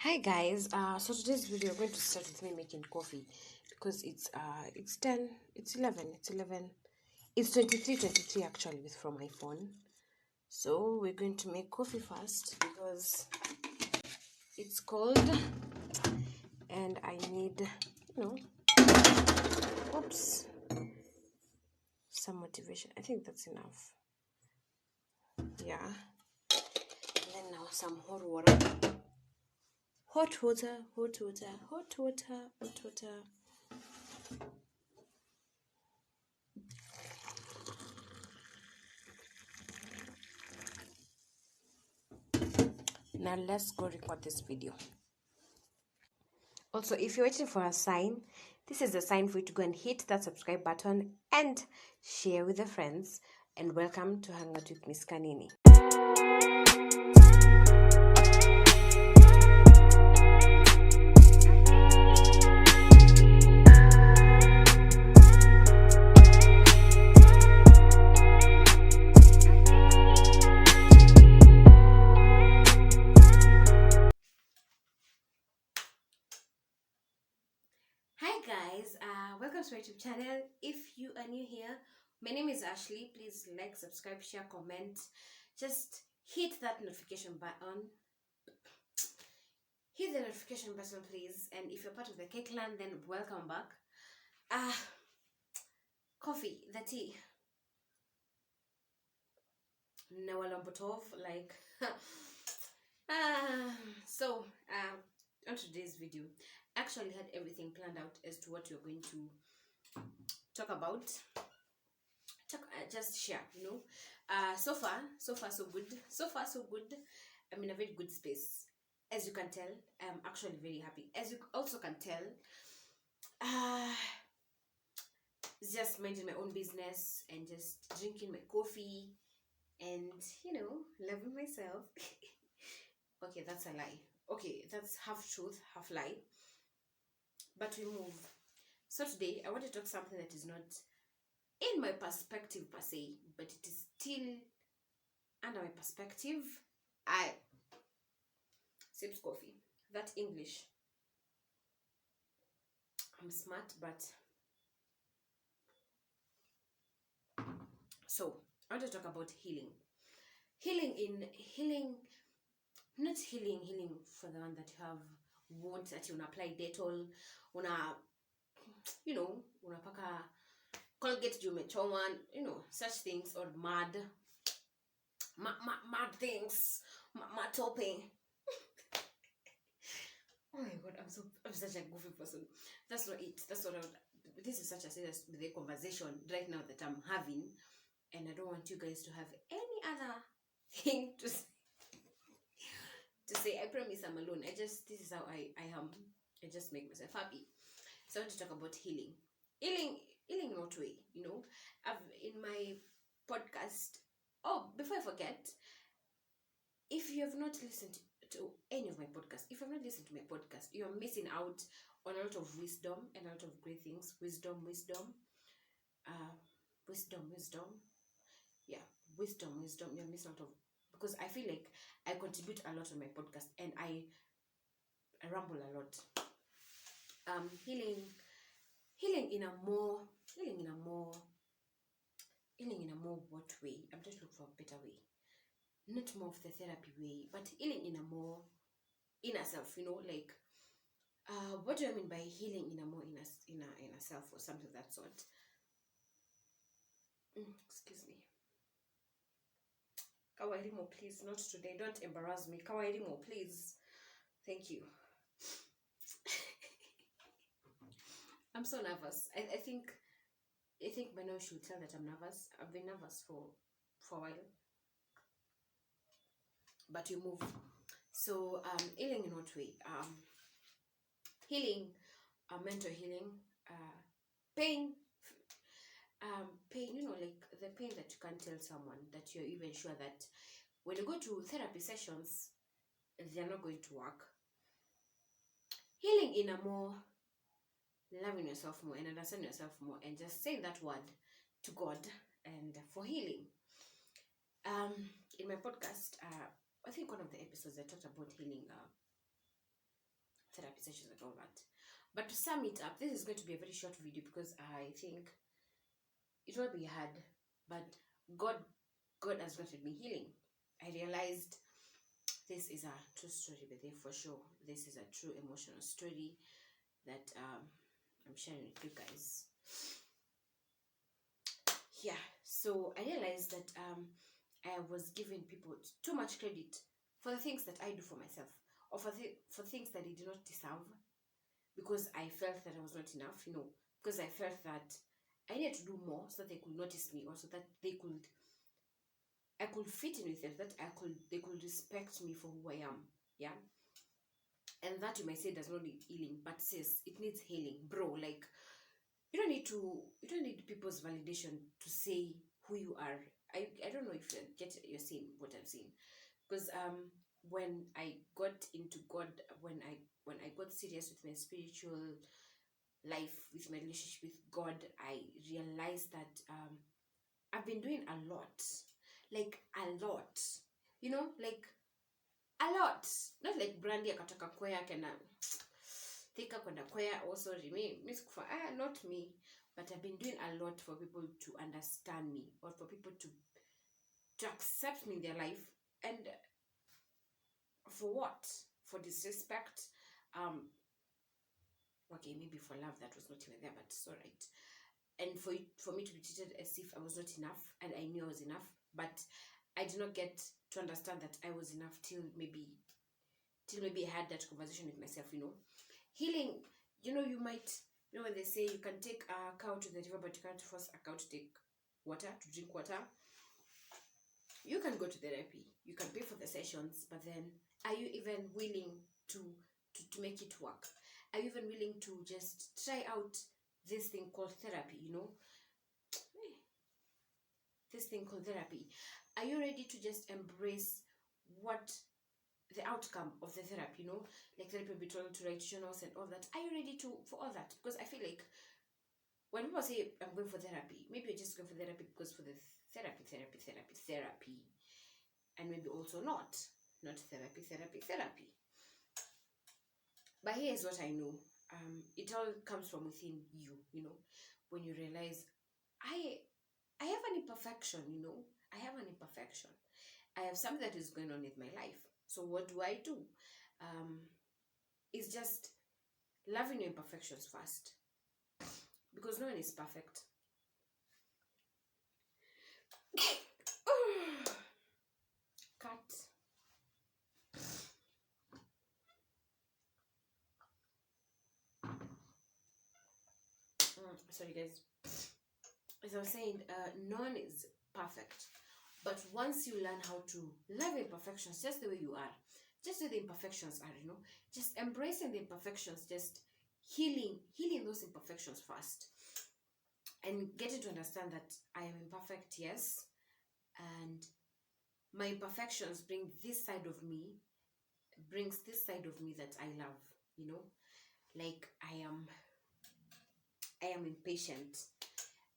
Hi guys, so today's video we're going to start with me making coffee because it's 10, it's 23 actually with from my phone. So we're going to make coffee first because it's cold and I need, oops, some motivation. I think that's enough. Yeah. And then now some hot water. Hot water, hot water, hot water, hot water. Now let's go record this video. Also, if you're waiting for a sign, this is the sign for you to go and hit that subscribe button and share with your friends. And welcome to Hang Out with Miss Kanini. Hi guys, welcome to my YouTube channel. If you are new here, my name is Ashley. Please like, subscribe, share, comment. Just hit that notification button. Hit the notification button, please. And if you're part of the Cake Clan, then welcome back. Coffee, the tea. Nawalombotov, like. So, on today's video, I actually had everything planned out as to what you're going to talk about. Just share, so far so good. So far so good. I'm in a very good space. As you can tell, I'm actually very happy. As you also can tell, just minding my own business and just drinking my coffee and loving myself. Okay, that's a lie. Okay, that's half truth, half lie, but we move. So today I want to talk something that is not in my perspective per se, but it is still under my perspective. I sips coffee. That English. I'm smart, but so I want to talk about healing. Not healing for the one that you have wounds that you apply Dettol, unapaka Colgate jumechoma, such things, or mad things, mad topping. Oh my god, I'm such a goofy person. That's not it. This is such a serious conversation right now that I'm having, and I don't want you guys to have any other thing to say. I promise I'm alone. This is how I am. I just make myself happy. So I want to talk about healing. Healing in what way? I've in my podcast. Oh, before I forget, if you have not listened to any of my podcasts, if you have not listened to my podcast, you are missing out on a lot of wisdom and a lot of great things. Wisdom. Yeah, wisdom. You're missing out of, because I feel like I contribute a lot on my podcast and I ramble a lot. Healing in a more what way? I'm just looking for a better way. Not more of the therapy way, but healing in a more inner self, like what do I mean by healing in a more inner self, or something of that sort? Excuse me. Kawairimo, please, not today. Don't embarrass me. Kawairimo, please. Thank you. I'm so nervous. I think by now she will tell that I'm nervous. I've been nervous for a while. But you move. So healing in what way? Healing, mental healing, pain, like the pain that you can't tell someone, that you're even sure that when you go to therapy sessions, they're not going to work. Healing in a more loving yourself more and understanding yourself more, and just saying that word to God and for healing. In my podcast, I think one of the episodes I talked about healing therapy sessions and all that. But to sum it up, this is going to be a very short video because I think it will be hard. But God, God has granted me healing. I realized this is a true story, but there for sure, this is a true emotional story that I'm sharing with you guys. Yeah, so I realized that I was giving people too much credit for the things that I do for myself, or for things that they do not deserve, because I felt that I was not enough, because I felt that I needed to do more so that they could notice me, or so that I could fit in with them, that they could respect me for who I am. Yeah. And that, you might say, does not need healing, but sis, it needs healing, bro. Like, you don't need people's validation to say who you are. I don't know if you're seeing what I'm saying, because when I got into God, when I got serious with my spiritual life, with my relationship with God, I realized that I've been doing a lot, like a lot, like a lot. Not like Brandy akatoka kwea kena thika kwenda kwea, oh sorry, me sikufa, not me. But I've been doing a lot for people to understand me, or for people to accept me in their life. And for what? For disrespect? Okay, maybe for love that was not even there, but it's alright. And for me to be treated as if I was not enough, and I knew I was enough, but I did not get to understand that I was enough till maybe I had that conversation with myself. Healing, you might, when they say you can take a cow to the river, but you can't force a cow to take water, to drink water. You can go to therapy, you can pay for the sessions, but then are you even willing to make it work? Are you even willing to just try out this thing called therapy? This thing called therapy. Are you ready to just embrace what the outcome of the therapy, like therapy will be told to write journals and all that? Are you ready for all that? Because I feel like when people say I'm going for therapy, maybe you're just going for therapy because for the therapy, and maybe also not therapy. But here's what I know. It all comes from within you, when you realize I have an imperfection, I have an imperfection. I have something that is going on with my life. So what do? It's just loving your imperfections first, because no one is perfect. Cut. Sorry guys. As I was saying, no one is perfect, but once you learn how to love imperfections just the way you are, just the way the imperfections are, just embracing the imperfections, just healing those imperfections first, and getting to understand that I am imperfect, yes, and my imperfections brings this side of me that I love, like I am impatient.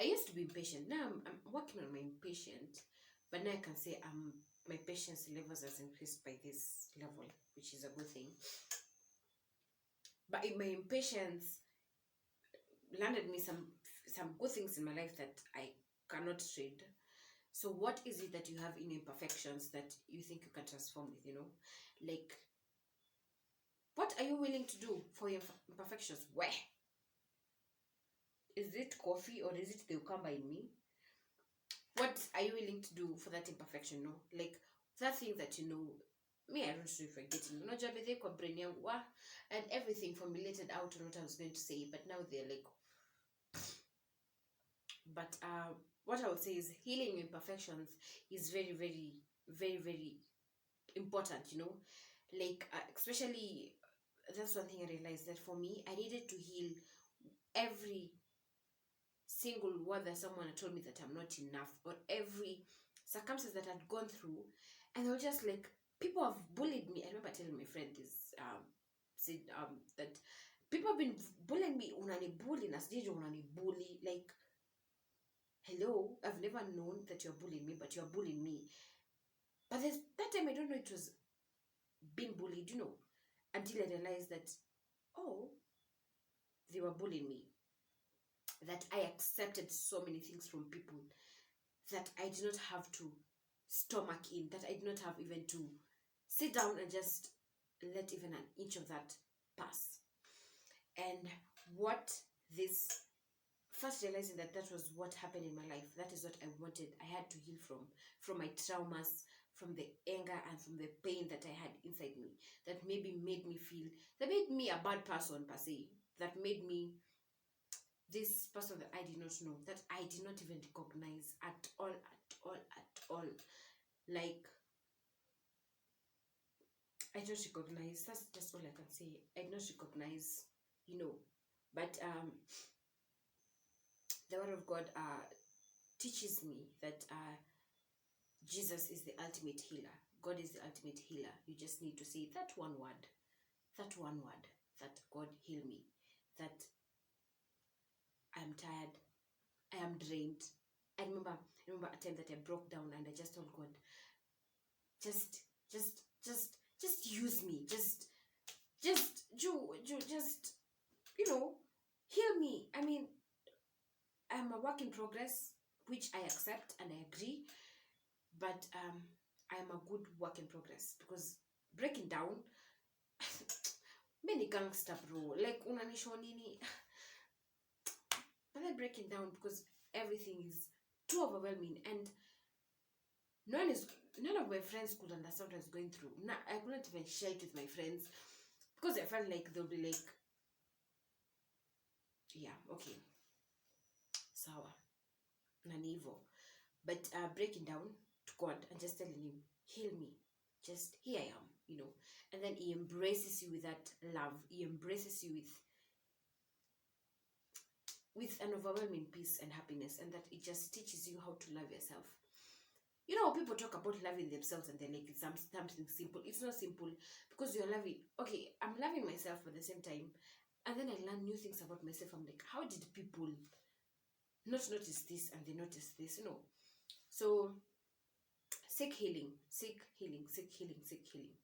I used to be impatient. Now I'm working on my impatience, but now I can say my patience levels has increased by this level, which is a good thing. But in my impatience landed me some good things in my life that I cannot trade. So what is it that you have in imperfections that you think you can transform with? Like, what are you willing to do for your imperfections? Where? Is it coffee, or is it the cucumber in me? What are you willing to do for that imperfection? Like that thing that me, I don't know if we're getting and everything formulated out on what I was going to say, but now they're like, but what I would say is healing imperfections is very, very, very, very important, like especially, that's one thing I realized, that for me, I needed to heal every single word that someone had told me that I'm not enough, or every circumstance that I'd gone through, and they were just like, people have bullied me. I remember telling my friend this, said that people have been bullying me, unani bully, unani bully, like, hello, I've never known that you're bullying me, but you're bullying me. But that time I don't know it was being bullied, until I realized that or they were bullying me. That I accepted so many things from people that I did not have to stomach in, that I did not have even to sit down and just let even an inch of that pass. And what this first realizing that that was what happened in my life, that is what I wanted. I had to heal from my traumas, from the anger and from the pain that I had inside me, that maybe made me feel, that made me a bad person per se, that made me this person that I did not know, that I did not even recognize at all, at all, at all. Like, I don't recognize. That's just all I can say. I do not recognize, you know. But the word of God teaches me that Jesus is the ultimate healer. God is the ultimate healer. You just need to say that one word, that God heal me, that I am tired, I am drained. I remember a time that I broke down and I just told God, just, just use me, just, just, heal me. I mean, I'm a work in progress, which I accept and I agree, but I am a good work in progress because breaking down, many gangster bro, like unanisho nini, but I'm breaking down because everything is too overwhelming and none of my friends could understand what I was going through. I couldn't even share it with my friends because I felt like they'll be like, yeah, okay, sour, nanivo. But breaking down to God and just telling him, heal me. Just here I am. And then he embraces you with that love. He embraces you with an overwhelming peace and happiness, and that it just teaches you how to love yourself. People talk about loving themselves and they're like, it's something simple. It's not simple because you're loving. Okay, I'm loving myself at the same time. And then I learn new things about myself. I'm like, how did people not notice this and they notice this? So seek healing, seek healing, seek healing, seek healing.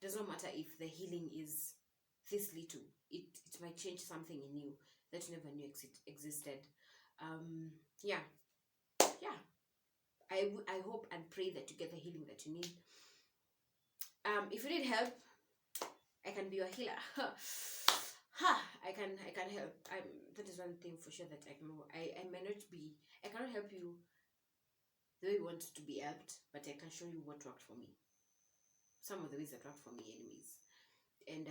It does not matter if the healing is this little. It might change something in you that you never knew existed. Yeah. I hope and pray that you get the healing that you need. If you need help, I can be your healer. I can help. That is one thing for sure that I know. I cannot help you the way you want to be helped, but I can show you what worked for me. Some of the ways that worked for me anyways. And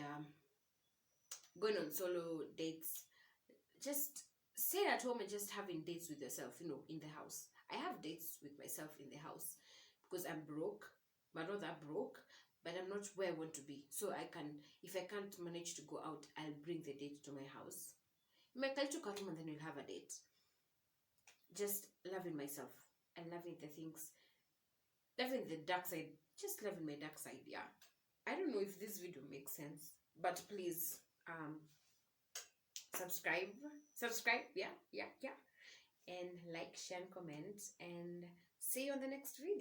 going on solo dates, just staying at home and just having dates with yourself, in the house. I have dates with myself in the house because I'm broke, but not that broke, but I'm not where I want to be. So if I can't manage to go out, I'll bring the date to my house. You might to come and then we'll have a date. Just loving myself and loving the things, loving the dark side, just loving my dark side, yeah. I don't know if this video makes sense, but please subscribe, yeah, and like, share, and comment, and see you on the next video.